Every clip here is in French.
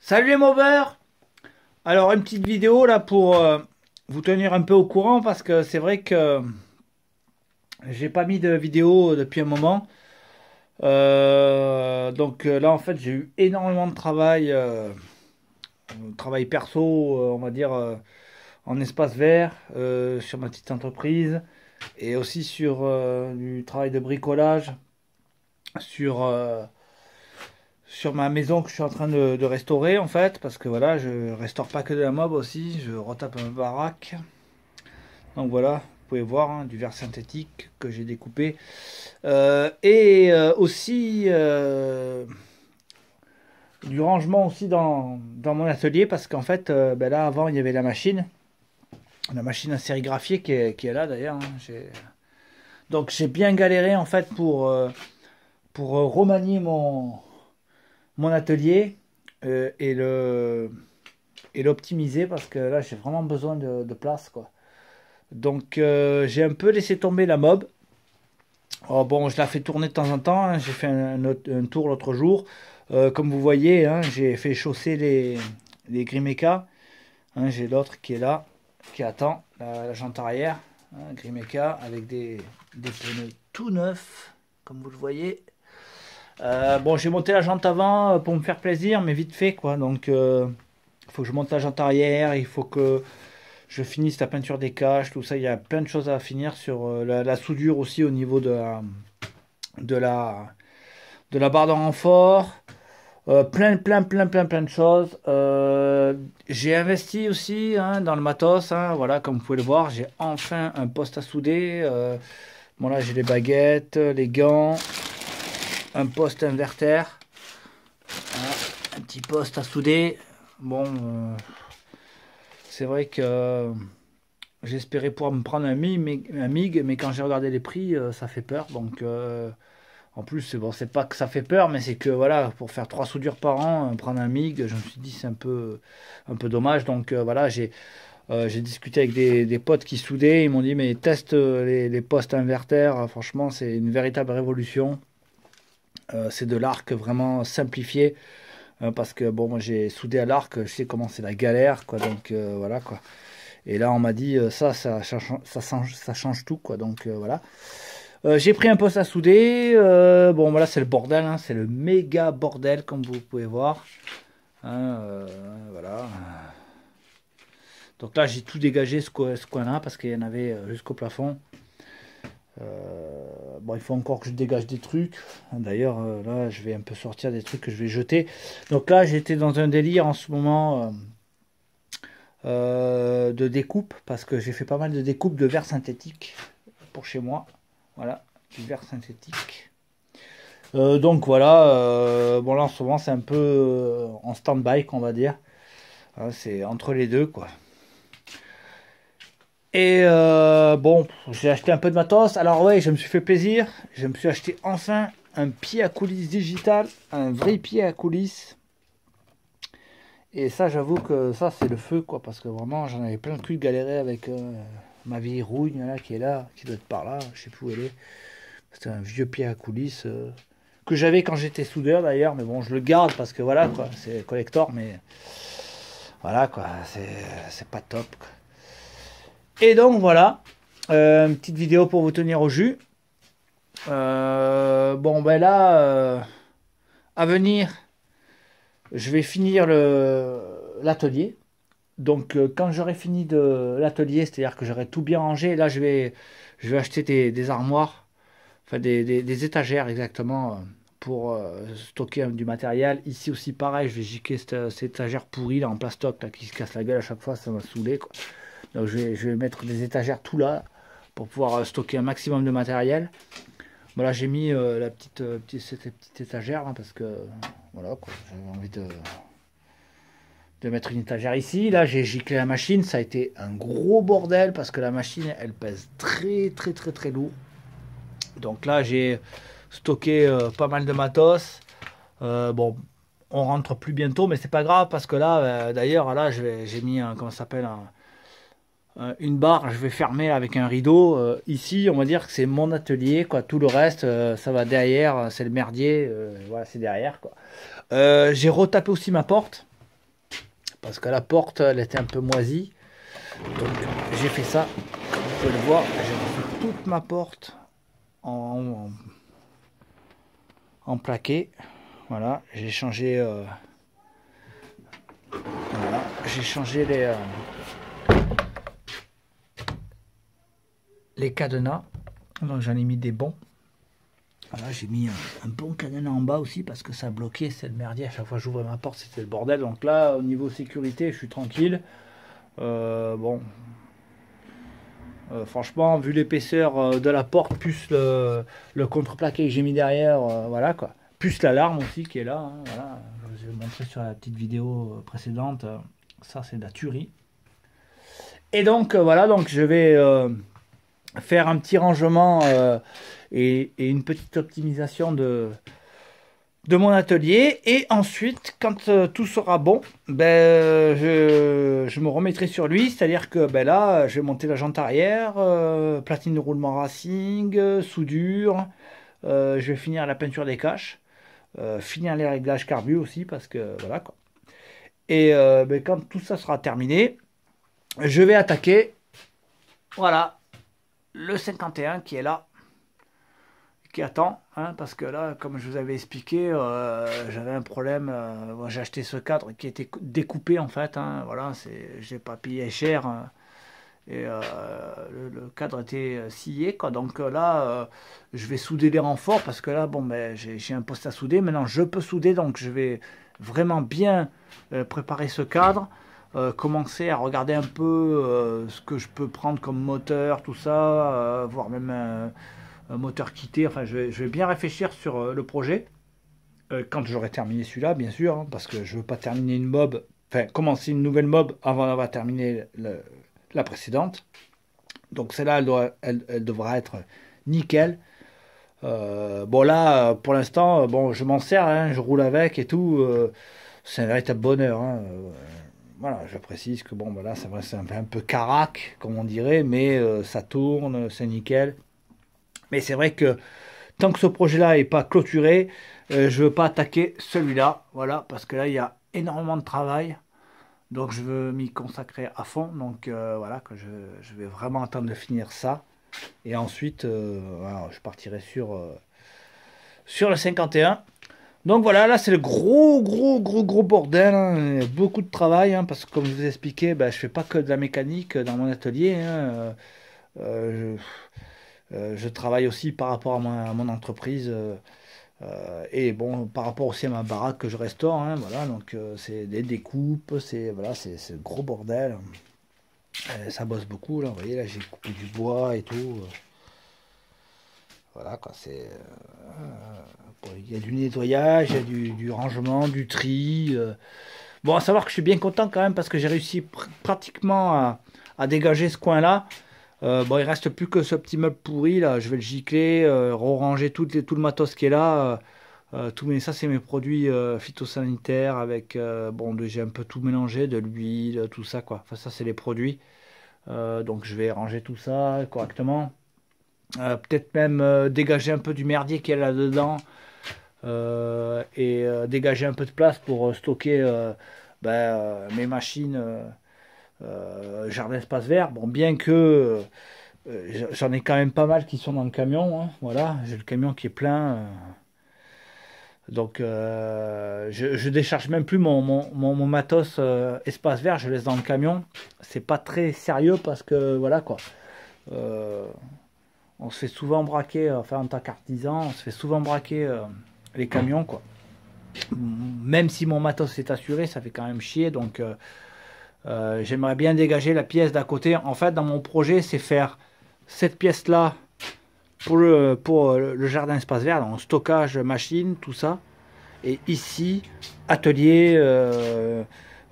Salut les moveurs. Alors une petite vidéo là pour vous tenir un peu au courant parce que c'est vrai que j'ai pas mis de vidéo depuis un moment. Là en fait j'ai eu énormément de travail, travail perso, on va dire en espace vert sur ma petite entreprise et aussi sur du travail de bricolage sur sur ma maison que je suis en train de restaurer en fait, parce que voilà, je restaure pas que de la mob aussi, je retape un baraque. Donc voilà, vous pouvez voir hein, du verre synthétique que j'ai découpé. Aussi du rangement aussi dans mon atelier, parce qu'en fait, là avant il y avait la machine à sérigraphier qui est là d'ailleurs. Hein. Donc j'ai bien galéré en fait pour remanier mon atelier et et l'optimiser parce que là j'ai vraiment besoin de place quoi. Donc j'ai un peu laissé tomber la mob. Oh, bon, je la fais tourner de temps en temps. Hein. J'ai fait un tour l'autre jour. Comme vous voyez, hein, j'ai fait chausser les Grimeca. Hein, j'ai l'autre qui est là, qui attend la jante arrière. Hein, Grimeca avec des pneus tout neufs, comme vous le voyez. Bon, j'ai monté la jante avant pour me faire plaisir, mais vite fait quoi. Donc, il faut que je monte la jante arrière, il faut que je finisse la peinture des caches, tout ça. Il y a plein de choses à finir sur la soudure aussi au niveau de la, de la barre de renfort. Plein de choses. J'ai investi aussi hein, dans le matos. Hein, voilà, comme vous pouvez le voir, j'ai enfin un poste à souder. Bon, là, j'ai les baguettes, les gants, un poste inverter. Voilà, un petit poste à souder. Bon, c'est vrai que j'espérais pouvoir me prendre un MIG, mais quand j'ai regardé les prix, ça fait peur. Donc, en plus, c'est pas que ça fait peur, mais c'est que voilà, pour faire 3 soudures par an, prendre un MIG, je me suis dit c'est un peu dommage. Donc voilà, j'ai discuté avec des potes qui soudaient. Ils m'ont dit mais teste les postes inverters. Franchement, c'est une véritable révolution. C'est de l'arc vraiment simplifié. Parce que bon, moi j'ai soudé à l'arc, je sais comment c'est la galère, quoi. Donc voilà, quoi. Et là, on m'a dit ça change tout, quoi. Donc voilà. J'ai pris un poste à souder. Bon, voilà, c'est le bordel, hein, c'est le méga bordel, comme vous pouvez voir. Hein, voilà. Donc là, j'ai tout dégagé ce coin-là parce qu'il y en avait jusqu'au plafond. Bon, il faut encore que je dégage des trucs. D'ailleurs, là, je vais un peu sortir des trucs que je vais jeter. Donc là, j'étais dans un délire en ce moment de découpe parce que j'ai fait pas mal de découpes de verre synthétique pour chez moi. Voilà, du verre synthétique. Donc voilà, bon là en ce moment c'est un peu en stand-by qu'on va dire. C'est entre les deux quoi. Et bon, j'ai acheté un peu de matos. Alors ouais, je me suis fait plaisir. Je me suis acheté enfin un pied à coulisses digital, un vrai pied à coulisses. Et ça, j'avoue que ça c'est le feu quoi, parce que vraiment j'en avais plein le cul de galérer avec ma vieille rouille là qui est là, qui doit être par là, je sais plus où elle est. C'est un vieux pied à coulisses que j'avais quand j'étais soudeur d'ailleurs, mais bon, je le garde parce que voilà quoi, c'est collector, mais voilà quoi, c'est pas top quoi. Et donc voilà, une petite vidéo pour vous tenir au jus. Bon ben là, à venir, je vais finir l'atelier. Donc quand j'aurai fini de l'atelier, c'est-à-dire que j'aurai tout bien rangé, là je vais acheter des armoires. Enfin des étagères exactement pour stocker du matériel. Ici aussi pareil, je vais giquer cette étagère pourrie là en plastoc là, qui se casse la gueule à chaque fois, ça m'a saoulé quoi. Donc je vais mettre des étagères tout là pour pouvoir stocker un maximum de matériel. Voilà, j'ai mis cette petite étagère là, parce que voilà quoi, j'avais envie de mettre une étagère ici. Là j'ai giclé la machine, ça a été un gros bordel parce que la machine elle pèse très lourd. Donc là, j'ai stocké pas mal de matos. Bon, on rentre plus bientôt, mais c'est pas grave parce que là, d'ailleurs, là, j'ai mis comment ça s'appelle une barre. Je vais fermer avec un rideau. Ici, on va dire que c'est mon atelier, quoi. Tout le reste, ça va derrière. C'est le merdier. Voilà, c'est derrière, quoi. J'ai retapé aussi ma porte. parce que la porte, elle était un peu moisie. Donc j'ai fait ça, comme vous pouvez le voir, j'ai refait toute ma porte en plaqué. Voilà, j'ai changé les cadenas. Donc j'en ai mis des bons. Voilà, j'ai mis un bon cadenas en bas aussi parce que ça bloquait, c'est le merdier. À chaque fois que j'ouvrais ma porte, c'était le bordel. Donc là, au niveau sécurité, je suis tranquille. Bon, franchement, vu l'épaisseur de la porte, plus le contreplaqué que j'ai mis derrière, voilà quoi. Plus l'alarme aussi qui est là. Hein, voilà. Je vous ai montré sur la petite vidéo précédente. Ça, c'est de la tuerie. Et donc, voilà, donc je vais faire un petit rangement et une petite optimisation de mon atelier. Et ensuite, quand tout sera bon, ben, je me remettrai sur lui. C'est-à-dire que ben, là, je vais monter la jante arrière, platine de roulement racing, soudure. Je vais finir la peinture des caches. Finir les réglages carbu aussi parce que voilà quoi. Et ben, quand tout ça sera terminé, je vais attaquer voilà le 51 qui est là, qui attend, hein, parce que là, comme je vous avais expliqué, j'avais un problème. J'ai acheté ce cadre qui était découpé en fait. Hein, voilà, j'ai pas payé cher. Hein, et le cadre était scié quoi. Donc là, je vais souder les renforts parce que là, bon, ben, j'ai un poste à souder. Maintenant, je peux souder, donc je vais vraiment bien préparer ce cadre. Commencer à regarder un peu ce que je peux prendre comme moteur, tout ça, voire même un moteur quitté. Enfin, je vais bien réfléchir sur le projet quand j'aurai terminé celui-là, bien sûr, hein, parce que je veux pas terminer une mob, enfin commencer une nouvelle mob avant d'avoir terminé la précédente. Donc celle-là, elle devra être nickel. Bon là, pour l'instant, bon, je m'en sers, hein, je roule avec et tout. C'est un véritable bonheur. Hein, voilà, je précise que bon, voilà, c'est un peu carac, comme on dirait, mais ça tourne, c'est nickel. Mais c'est vrai que tant que ce projet-là n'est pas clôturé, je ne veux pas attaquer celui-là, voilà, parce que là, il y a énormément de travail. Donc je veux m'y consacrer à fond. Donc voilà, que je vais vraiment attendre de finir ça. Et ensuite, voilà, je partirai sur le 51. Donc voilà, là c'est le gros bordel. Hein. Il y a beaucoup de travail. Hein, parce que comme je vous ai expliqué, ben, je fais pas que de la mécanique dans mon atelier. Hein, je travaille aussi par rapport à mon entreprise. Et bon, par rapport aussi à ma baraque que je restaure, hein, voilà, donc c'est des découpes, voilà, c'est le gros bordel. Ça bosse beaucoup, là, vous voyez, là j'ai coupé du bois et tout. Voilà, quoi, il y a du nettoyage, il y a du rangement, du tri. Bon, à savoir que je suis bien content quand même parce que j'ai réussi pratiquement à dégager ce coin-là. Bon, il reste plus que ce petit meuble pourri là. Je vais le gicler, ranger tout le matos qui est là. Ça, c'est mes produits phytosanitaires avec bon, j'ai un peu tout mélangé, de l'huile, tout ça quoi. Enfin, ça, c'est les produits. Donc, je vais ranger tout ça correctement. Peut-être même dégager un peu du merdier qu'il y a là-dedans et dégager un peu de place pour stocker mes machines. Jardin espace vert, bon, bien que j'en ai quand même pas mal qui sont dans le camion, hein, voilà, j'ai le camion qui est plein, donc je décharge même plus mon matos espace vert, je laisse dans le camion, c'est pas très sérieux parce que voilà quoi, on se fait souvent braquer, enfin en tant qu'artisan, on se fait souvent braquer les camions quoi, même si mon matos est assuré, ça fait quand même chier, donc j'aimerais bien dégager la pièce d'à côté. En fait, dans mon projet, c'est faire cette pièce-là pour le jardin espace vert, donc stockage, machine, tout ça. Et ici, atelier,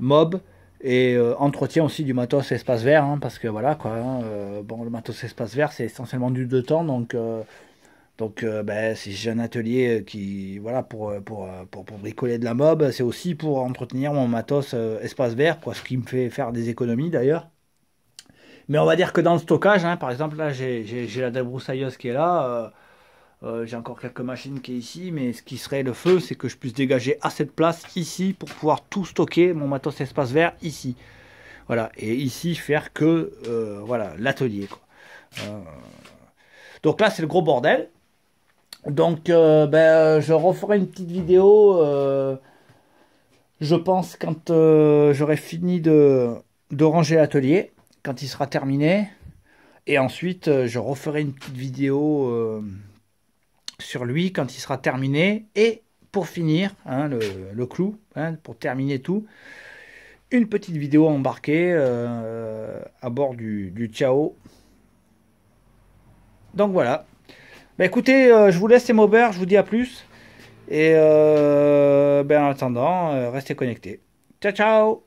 mob et entretien aussi du matos espace vert, hein, parce que voilà quoi. Hein, bon, le matos espace vert, c'est essentiellement du 2 temps, donc, ben, si j'ai un atelier qui, voilà, pour bricoler de la mob, c'est aussi pour entretenir mon matos espace vert, quoi, ce qui me fait faire des économies d'ailleurs. Mais on va dire que dans le stockage, hein, par exemple, là, j'ai la débroussailleuse qui est là. J'ai encore quelques machines qui est ici, mais ce qui serait le feu, c'est que je puisse dégager assez de place ici pour pouvoir tout stocker, mon matos espace vert ici. Voilà, et ici faire que voilà, l'atelier. Donc là, c'est le gros bordel. Donc je referai une petite vidéo, je pense, quand j'aurai fini de ranger l'atelier, quand il sera terminé. Et ensuite, je referai une petite vidéo sur lui quand il sera terminé. Et pour finir, hein, le clou, hein, pour terminer tout, une petite vidéo embarquée à bord du Ciao. Donc voilà. Bah écoutez, je vous laisse les mobbers, je vous dis à plus. Et en attendant, restez connectés. Ciao ciao!